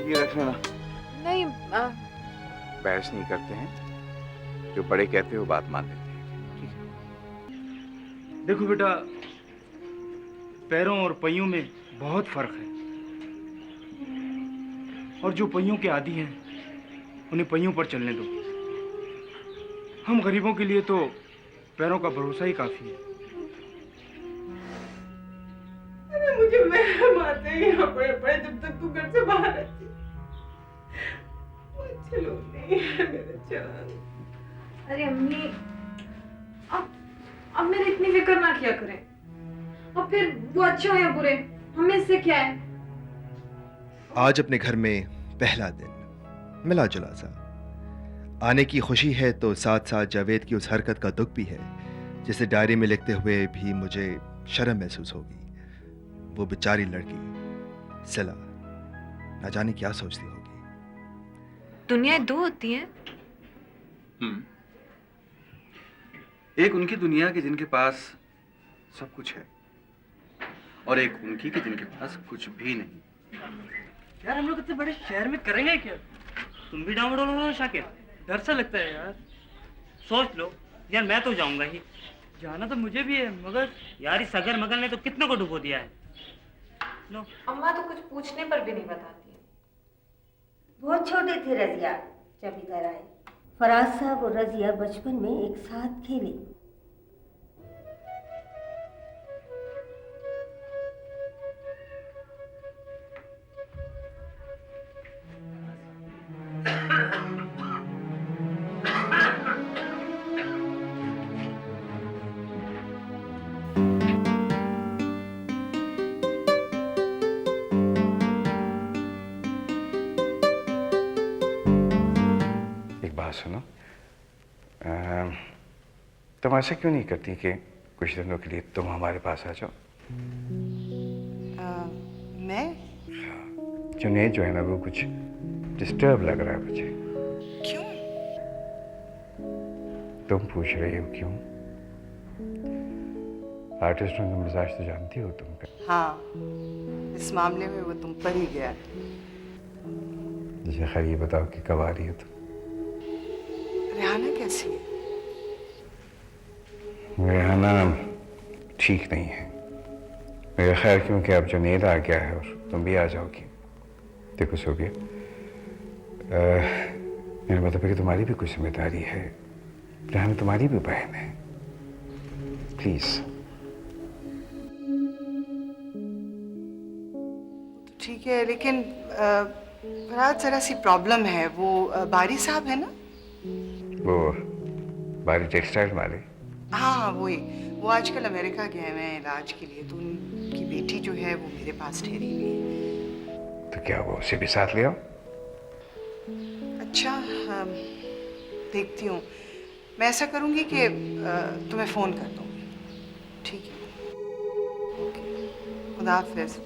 ये रख लेना। नहीं बहस नहीं करते हैं, जो बड़े कहते हो बात मान लेते हैं, ठीक है? देखो बेटा, पैरों और पहियों में बहुत फर्क है, और जो पहियों के आदी हैं उन्हें पहियों पर चलने दो। हम गरीबों के लिए तो पैरों का भरोसा ही काफी है। अरे मुझे वहम आते हैं यहाँ पड़े जब तक तू घर से बाहर रहती। वो अच्छे लोग नहीं है मेरे जान। अरे अम्मी, अब मेरी इतनी फिक्र ना किया करें। अब फिर वो अच्छे हो या बुरे, हमें इससे क्या है? आज अपने घर में पहला दिन, मिला जुला सा। आने की खुशी है तो साथ साथ जावेद की उस हरकत का दुख भी है, जिसे डायरी में लिखते हुए भी मुझे शर्म महसूस होगी। वो बेचारी लड़की सिला, ना जाने क्या सोचती होगी। दुनिया दो होती है। एक उनकी दुनिया की जिनके पास सब कुछ है, और एक उनकी की जिनके पास कुछ भी नहीं। यार हम लोग इतने बड़े शहर में करेंगे क्या? तुम भी डाउनलोड हो शाकिर? डर सा लगता है यार। सोच लो यार, मैं तो जाऊंगा ही। जाना तो मुझे भी है, मगर यार इस अगर मगर ने तो कितनों को डुबो दिया है। लो। अम्मा तो कुछ पूछने पर भी नहीं बताती है। बहुत छोटे थे रजिया जब इधर आए। फराज साहब और रजिया बचपन में एक साथ खेले। सुनो, तुम ऐसा क्यों नहीं करती कि कुछ दिनों के लिए तुम हमारे पास आ जाओ? मैं? जुनैद जो है ना, वो कुछ डिस्टर्ब लग रहा है मुझे। क्यों? तुम पूछ रही हो क्यों? आर्टिस्टों का मिजाज तो जानती हो तुम का। हाँ, इस मामले में वो तुम पर ही गया। मुझे खैर ये बताओ कि कब आ रही हो तुम? रेहाना कैसी है? रेहाना ठीक नहीं है मेरा ख्याल, क्योंकि अब जुनैद आ गया है और तुम भी आ जाओगी। देखो सोबिया, मेरा मतलब है कि तुम्हारी भी कुछ जिम्मेदारी है। रेहाना तुम्हारी भी बहन है, प्लीज। ठीक है, लेकिन फराज जरा सी प्रॉब्लम है। वो बारी साहब है ना? वो बारी टेक्सटाइल वाले? हाँ वही। वो आजकल अमेरिका गए हुए हैं इलाज के लिए, तो उनकी बेटी जो है वो मेरे पास ठहरी हुई है। तो क्या वो उसे भी साथ ले आओ? अच्छा, देखती हूँ। मैं ऐसा करूँगी कि तुम्हें फ़ोन कर दूँगी। ठीक है, ओके, खुदा हाफ़िज़।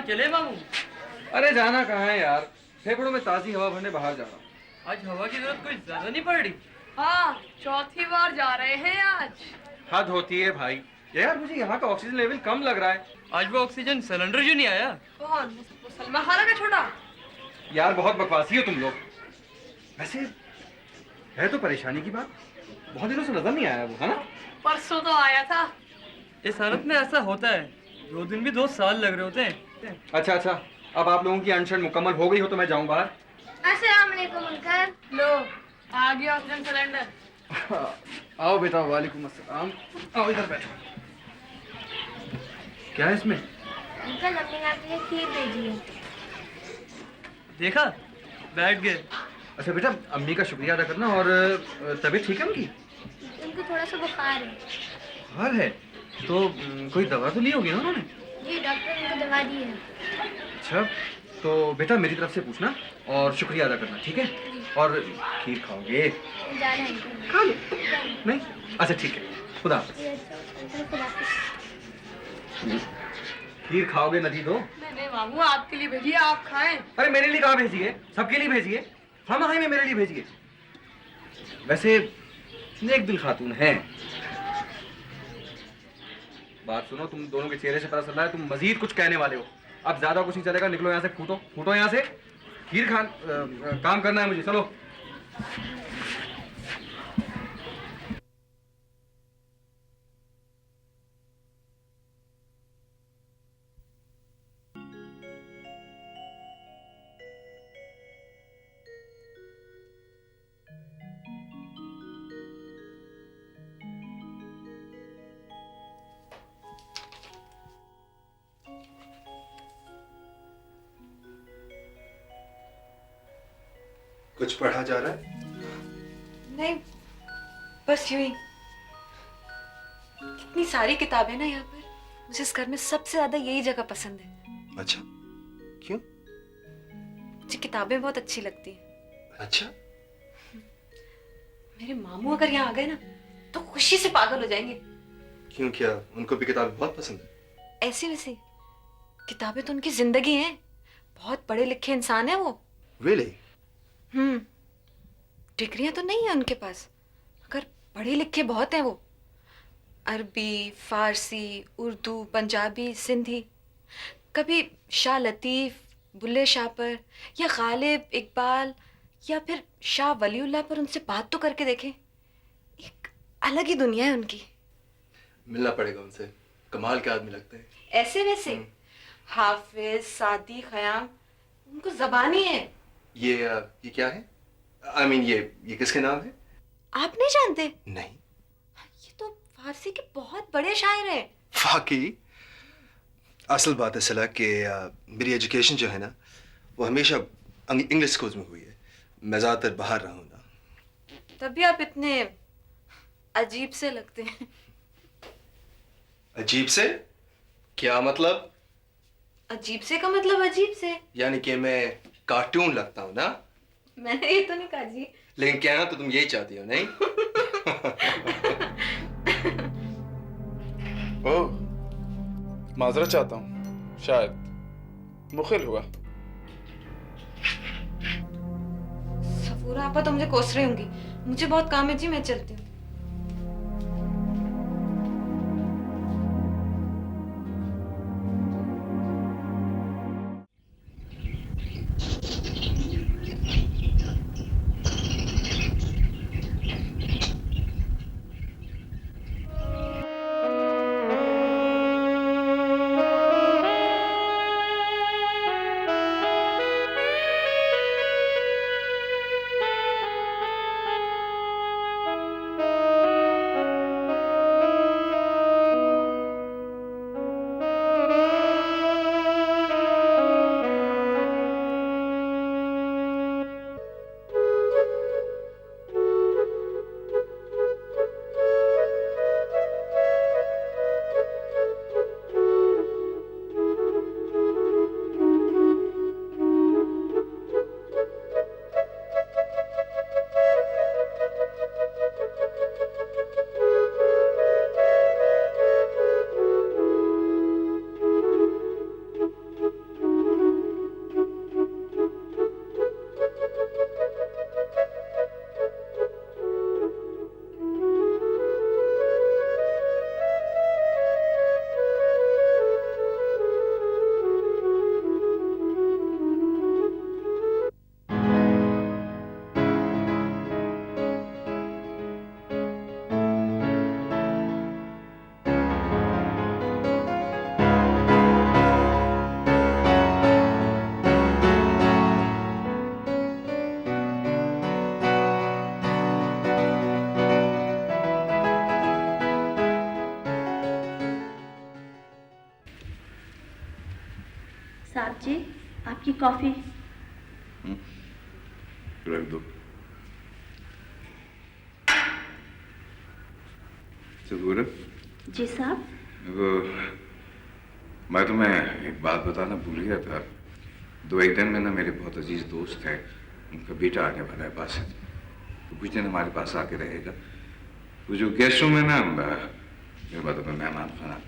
चले मामू? अरे जाना कहाँ है यार, फेफड़ों में ताज़ी हवा भरने बाहर जा रहा हूँ। आज हवा की जरूरत कोई ज्यादा नहीं पड़ रही। हाँ, चौथी बार जा रहे हैं आज। हद होती है भाई, यार मुझे यहाँ का ऑक्सीजन लेवल कम लग रहा है। आज वो ऑक्सीजन सिलेंडर जो नहीं आया। कौन? वो सलमा खाला का छोटा? यार बहुत बकवासी हो तुम लोग। वैसे है तो परेशानी की बात, बहुत दिनों से नजर नहीं आया वो, है ना? परसों तो आया था। इस हालत में ऐसा होता है, 2 दिन भी 2 साल लग रहे होते हैं। अच्छा अच्छा, अब आप लोगों की अनशन मुकम्मल हो गई हो तो मैं जाऊँ बाहर। अस्सलाम वालेकुम अंकल। लो, आ गया ऑक्सीजन सिलेंडर। आओ बेटा, वालेकुम अस्सलाम। आओ इधर बैठो। क्या है इसमें? अंकल हमने आपके लिए खीर भेजी है। देखा, बैठ गए। अच्छा बेटा, अम्मी का शुक्रिया अदा करना। और तबीयत ठीक है उनकी? उनको थोड़ा सा बुखार है। हाल है तो कोई दवा तो ली होगी ना उन्होंने? जी डॉक्टर ने उनको दवा दी है। अच्छा, तो बेटा मेरी तरफ से पूछना और शुक्रिया अदा करना, ठीक है? और खीर खाओगे? जाना है अंकल। खा लो। नहीं? अच्छा ठीक है, खुदा हाफिज़। जी, अच्छा, अंकल खुदा हाफिज़। खीर खाओगे नदी दो? नहीं नहीं मामू, आपके लिए भेजिए, आप खाएं। अरे मेरे लिए कहाँ भेजिए, सबके लिए भेजिए। हम में मेरे लिए भेजिए। वैसे नेक दिल खातून है। बात सुनो, तुम दोनों के चेहरे से पता चल रहा है तुम मजीद कुछ कहने वाले हो। अब ज्यादा कुछ नहीं चलेगा, निकलो यहाँ से, फूटो फूटो यहाँ से। खीर काम करना है मुझे, चलो। कुछ पढ़ा जा रहा है? नहीं, बस यूं ही। कितनी सारी किताबें ना यहाँ पर। मुझे इस घर में सबसे ज्यादा यही जगह पसंद है। अच्छा, क्यों? मुझे किताबें बहुत अच्छी लगती हैं। अच्छा, मेरे मामू अगर यहाँ आ गए ना तो खुशी से पागल हो जाएंगे। क्यों, क्या उनको भी किताबें बहुत पसंद है? ऐसी वैसी किताबें तो उनकी जिंदगी हैं। बहुत पढ़े लिखे इंसान है वो। Really? डिग्रियां तो नहीं है उनके पास, मगर पढ़े लिखे बहुत हैं वो। अरबी, फारसी, उर्दू, पंजाबी, सिंधी। कभी शाह लतीफ, बुल्ले शाह पर या गालिब, इकबाल या फिर शाह वलीउल्लाह पर उनसे बात तो करके देखें। एक अलग ही दुनिया है उनकी। मिलना पड़ेगा उनसे, कमाल के आदमी लगते हैं। ऐसे वैसे हाफिज, सादी, खयाम, उनको जबान ही है। ये क्या है? I mean, ये किसके नाम है? आप नहीं जानते? नहीं। ये तो फारसी के बहुत बड़े शायर हैं। वाकई? असल बात है सला कि मेरी एजुकेशन जो है ना वो हमेशा इंग्लिश स्कूल्स में हुई है। मैं ज़्यादातर बाहर रहा हूँ ना। तभी आप इतने अजीब से लगते हैं। अजीब से? क्या मतलब? अजीब से का मतलब अजीब से। यानी कि मैं कार्टून लगता हूँ ना? मैंने ये तो नहीं कहा जी। लेकिन कहना तो तुम यही चाहती हो, नहीं? ओह, माजरत चाहता हूँ, शायद मुखिल हुआ। सफूरा आपा तो मुझे कोस रही होंगी। मुझे बहुत काम है जी, मैं चलती हूँ। आपकी कॉफी। रख दो। सबूर, जी साहब। वो मैं तुम्हें एक बात बताना भूल गया था। 2-1 दिन में ना मेरे बहुत अजीज दोस्त हैं, उनका बेटा आने वाला है पास से, तो कुछ दिन हमारे पास आके रहेगा। वो जो गेस्ट रूम है ना, मेरे बाद में मेहमान खाना,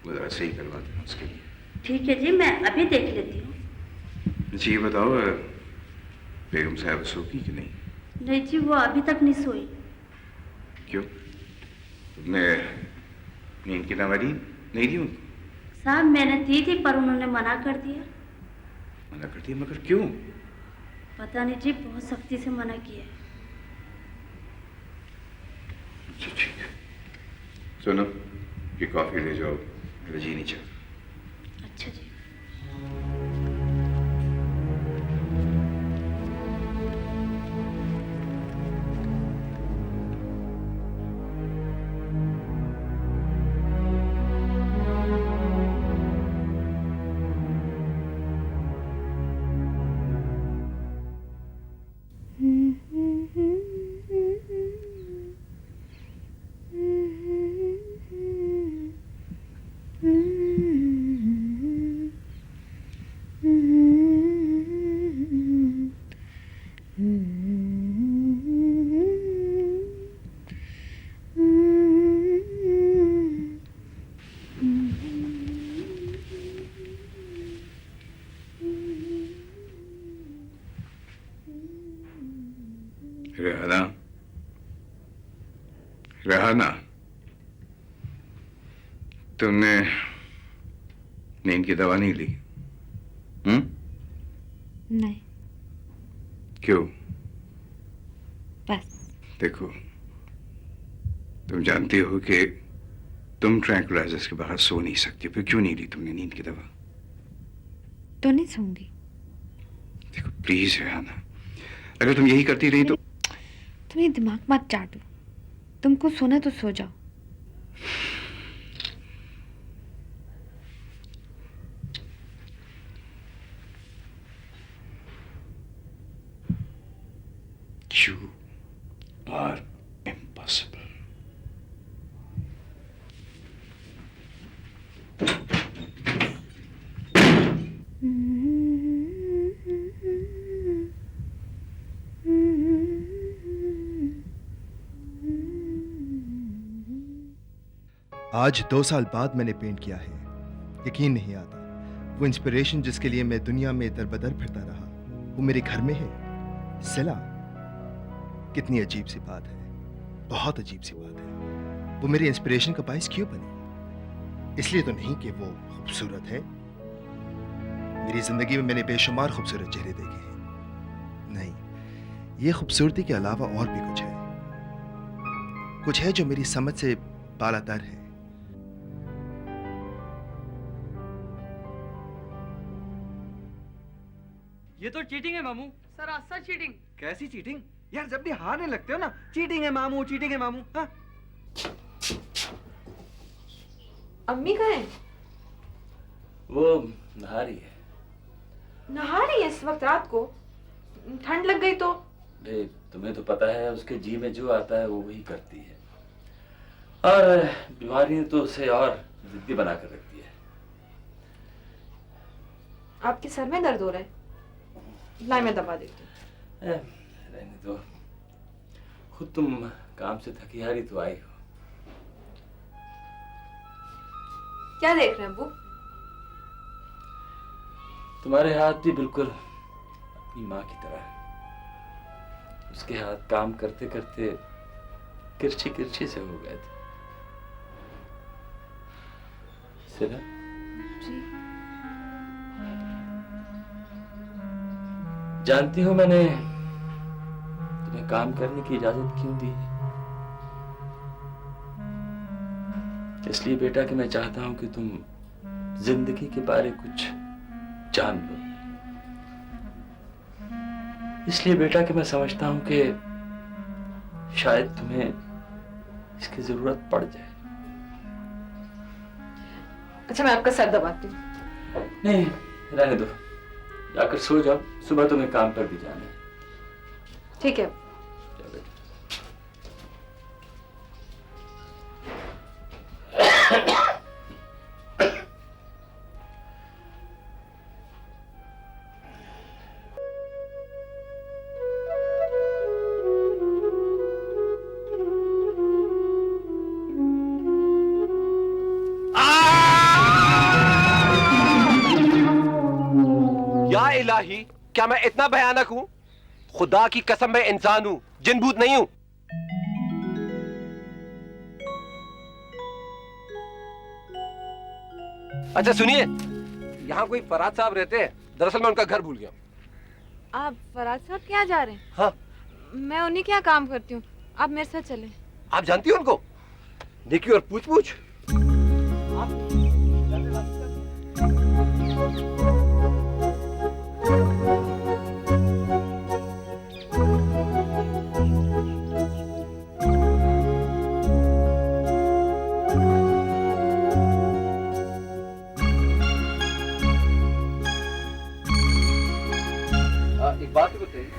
वो ज़रा सही करवा देना उसके लिए। ठीक है जी, मैं अभी देख लेती हूँ। अच्छा ये बताओ, बेगम साहब सो की कि नहीं? नहीं जी, वो अभी तक नहीं सोई। क्यों? तुमने नींद की दवाई नहीं दी उनको? साहब मैंने दी थी पर उन्होंने मना कर दिया। मना कर दिया? मगर क्यों? पता नहीं जी, बहुत सख्ती से मना किया है। अच्छा ठीक है, सुनो ये कॉफी ले जाओ, मेरा जी नहीं चाहता। अच्छा जी। रेहाना, रेहाना, तुमने नींद की दवा नहीं ली? नहीं। क्यों? बस। देखो, तुम जानती हो कि तुम ट्रैंक्विलाइजर्स के बाहर सो नहीं सकती, फिर क्यों नहीं ली तुमने नींद की दवा? तो नहीं सोऊंगी। देखो प्लीज रेहाना, अगर तुम यही करती रही तो। तुम्हें दिमाग मत चाटो, तुमको सोना तो सो जाओ। You are impossible. आज 2 साल बाद मैंने पेंट किया है। यकीन नहीं आता, वो इंस्पिरेशन जिसके लिए मैं दुनिया में दरबदर फिरता रहा, वो मेरे घर में है। सिला, कितनी अजीब सी बात है, बहुत अजीब सी बात है। वो मेरी इंस्पिरेशन का बाइस क्यों बनी? इसलिए तो नहीं कि वो खूबसूरत है। मेरी जिंदगी में मैंने बेशुमार खूबसूरत चेहरे देखे हैं। नहीं, ये खूबसूरती के अलावा और भी कुछ है। कुछ है जो मेरी समझ से बालातर है। ये तो चीटिंग है मामू। सरासर चीटिंग। कैसी चीटिंग यार? जब भी हारने लगते हो ना, चीटिंग है मामू, चीटिंग है मामू। हाँ? अम्मी कहाँ है? वो नहा रही है। नहा रही है इस वक्त रात को? ठंड लग गई तो? भाई तुम्हें तो पता है, उसके जी में जो आता है वो वही करती है, और बीमारी तो उसे और जिद्दी बना कर रखती है। आपके सर में दर्द हो रहा है? लाई मैं दबा देती हूँ। रहने दो, खुद तुम काम से थकी हारी तो आई हो। क्या देख रहे हैं अब्बू? तुम्हारे हाथ भी बिल्कुल अपनी माँ की तरह है। उसके हाथ काम करते करते किरछी किरछी से हो गए थे। सिला, जी। जानती हो मैंने तुम्हें काम करने की इजाजत क्यों दी? इसलिए बेटा कि मैं चाहता हूं कि तुम जिंदगी के बारे कुछ जान लो। इसलिए बेटा कि मैं समझता हूं कि शायद तुम्हें इसकी जरूरत पड़ जाए। अच्छा मैं आपका सर दबाती हूँ। नहीं, रहने दो, जाकर सो जाओ, सुबह तुम्हें काम पर भी जाना है। ठीक है। जाओ बेटा। या इलाही, क्या मैं इतना भयानक हूं? खुदा की कसम मैं इंसान हूं, जिन भूत नहीं हूं। अच्छा सुनिए, यहाँ कोई फराज साहब रहते हैं, दरअसल मैं उनका घर भूल गया। आप फराज साहब क्या जा रहे हैं? हाँ, मैं उन्हीं के यहाँ काम करती हूँ, आप मेरे साथ चलें। आप जानती हो उनको? निकी और पूछ पूछ। एक बात तो बताइए,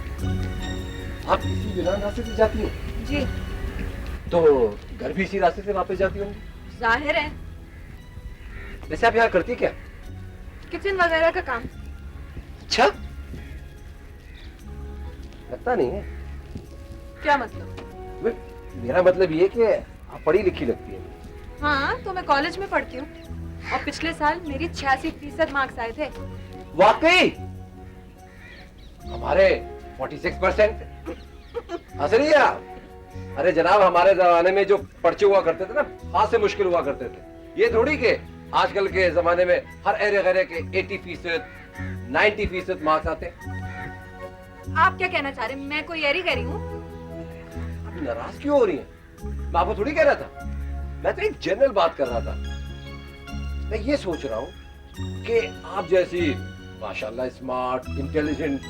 आप इसी बिना रास्ते से जाती हो? जी। तो घर भी इसी रास्ते से वापस जाती होंगी? जाहिर है। वैसे आप यहाँ करती क्या? किचन वगैरह का काम। अच्छा, लगता नहीं है। क्या मतलब? मेरा मतलब ये कि आप पढ़ी लिखी लगती है। हाँ, तो मैं कॉलेज में पढ़ती हूँ और पिछले साल मेरी 86% मार्क्स आए थे। वाकई? हमारे 46%। हंस रही है आप? अरे जनाब, हमारे जमाने में जो पर्चे हुआ करते थे ना, हाथ से मुश्किल हुआ करते थे। ये थोड़ी के आजकल के जमाने में हर एरे गरे के 80%, 90% मार्क्स आते। आप क्या कहना चाह रहे हैं? मैं कोई एरी करी हूँ? आप नाराज क्यों हो रही हैं? मैं आपको थोड़ी कह रहा था, मैं तो एक जनरल बात कर रहा था। मैं ये सोच रहा हूँ कि आप जैसी माशाल्लाह स्मार्ट, इंटेलिजेंट,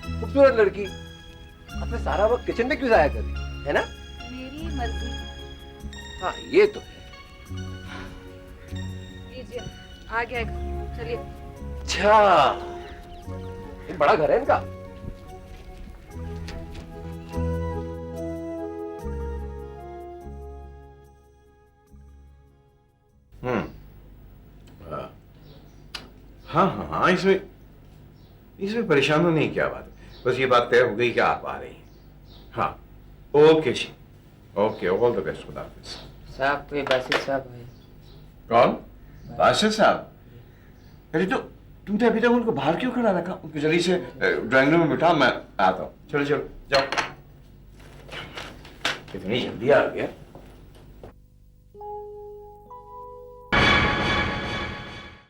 खूबसूरत लड़की अपने सारा वक्त किचन में क्यों जाया कर रही है ना? मेरी मर्जी। हाँ, ये तो है। लीजिए, आ गया घर, चलिए। अच्छा, एक बड़ा घर है इनका। हाँ हाँ हाँ, इसमें परेशान होने की क्या बात है? बस ये बात तय हो गई कि आप आ रही हैं। हाँ, ओके जी, ओके, ऑल द बेस्ट, खुदा हाफिज। साहब, कोई बासित साहब है। कौन? बादशाह साहब? अरे तो तुमने अभी तक उनको बाहर क्यों खड़ा रखा? उनको जल्दी से ड्राइंग रूम में बिठा, मैं आता हूँ। चलो चलो जाओ। कितनी जल्दी आ गया।